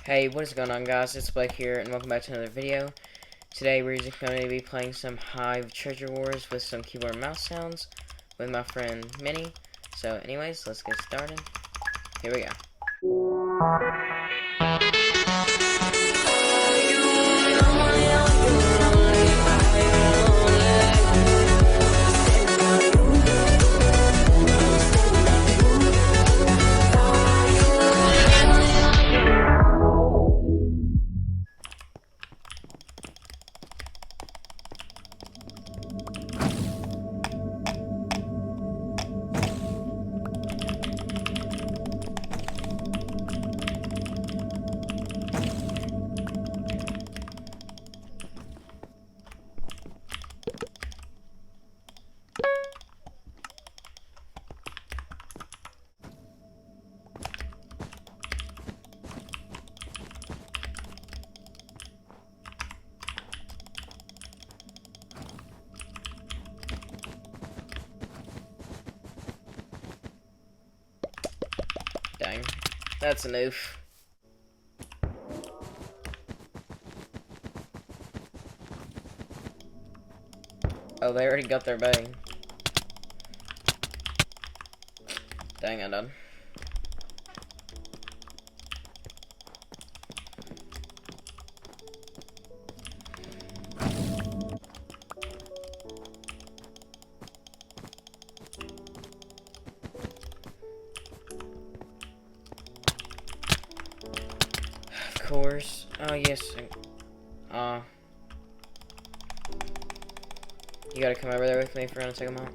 Hey, what is going on, guys? It's Blake here, and welcome back to another video. Today we're just going to be playing some Hive Treasure Wars with some keyboard and mouse sounds with my friend Minnie. So anyways, let's get started. Here we go. Dang, that's an oof. Oh, they already got their bag. Dang, I'm done. Of course. Oh, yes. You gotta come over there with me if we're gonna take them out.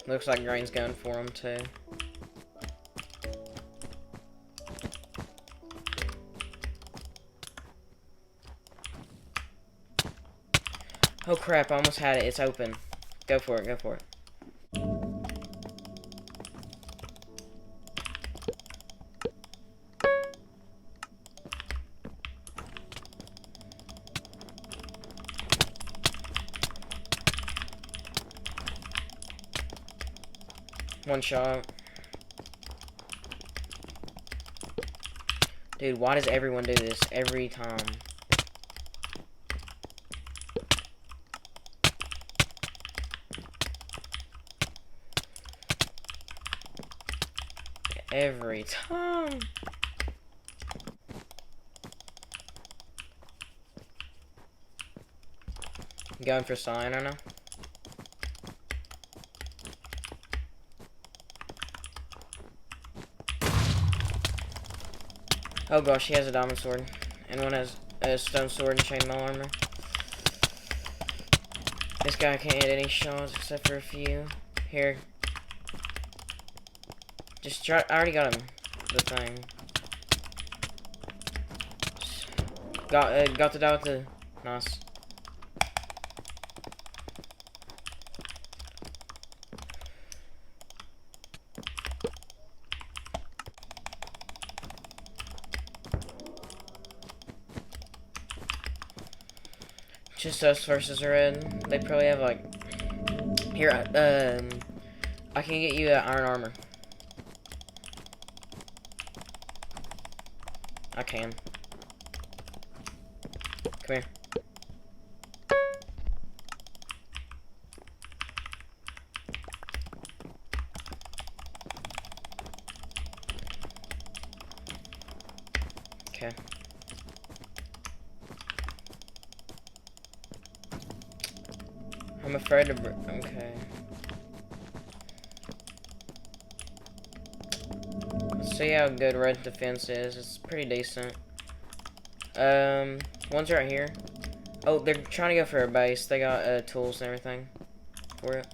Looks like Grain's going for him too. Oh crap, I almost had it. It's open. Go for it, go for it. One shot. Dude, why does everyone do this every time? Every time. Going for sign or no? Oh gosh, he has a diamond sword. And one has a stone sword and chainmail armor. This guy can't hit any shots except for a few. Here. Just try. I already got him. The thing. Got the die with the. Nice. Just us versus red. They probably have like. Here, I can get you iron armor. I can. Come here. Okay. I'm afraid to okay. Let's see how good red defense is. It's pretty decent. One's right here. Oh, they're trying to go for a base. They got tools and everything for it.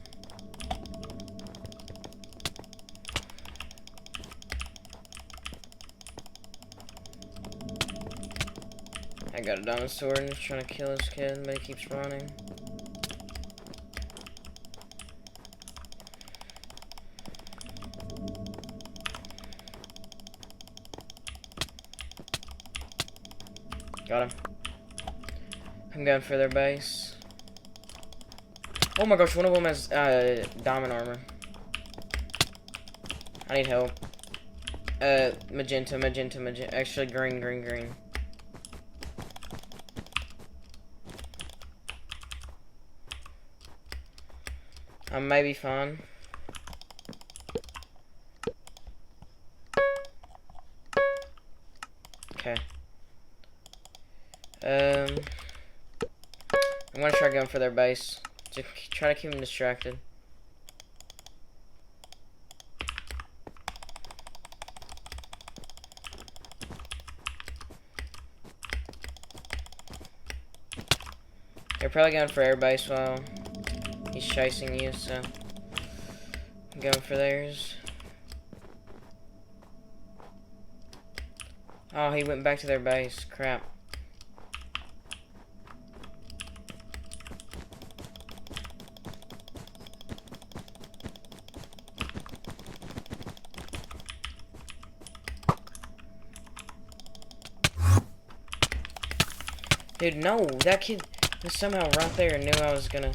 I got a diamond sword and he's trying to kill this kid, but he keeps running. Got him. I'm going for their base. Oh my gosh, one of them has diamond armor. I need help. Magenta. Actually, green. I may be fine. Okay. I'm gonna try going for their base. Just try to keep them distracted. They're probably going for air base while he's chasing you, so I'm going for theirs. Oh, he went back to their base. Crap. Dude, no, that kid was somehow right there and knew I was gonna.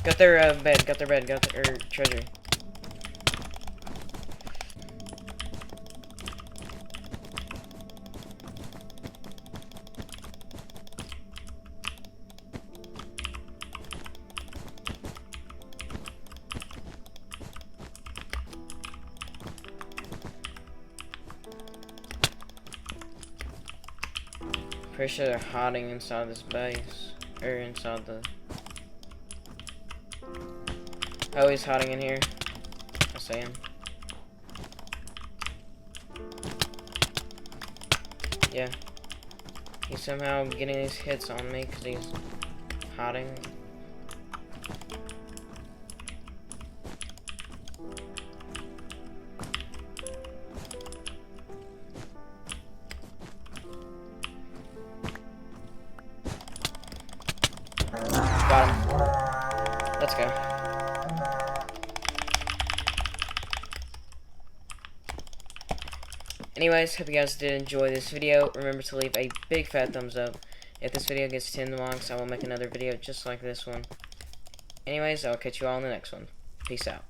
Got their bed, got their treasure. Pretty sure they're hiding inside this base. Or inside the... Oh, he's hiding in here. I see him. Yeah. He's somehow getting these hits on me because he's hiding. Got him. Let's go. Anyways, hope you guys did enjoy this video. Remember to leave a big fat thumbs up. If this video gets 10 likes, I will make another video just like this one. Anyways, I'll catch you all in the next one. Peace out.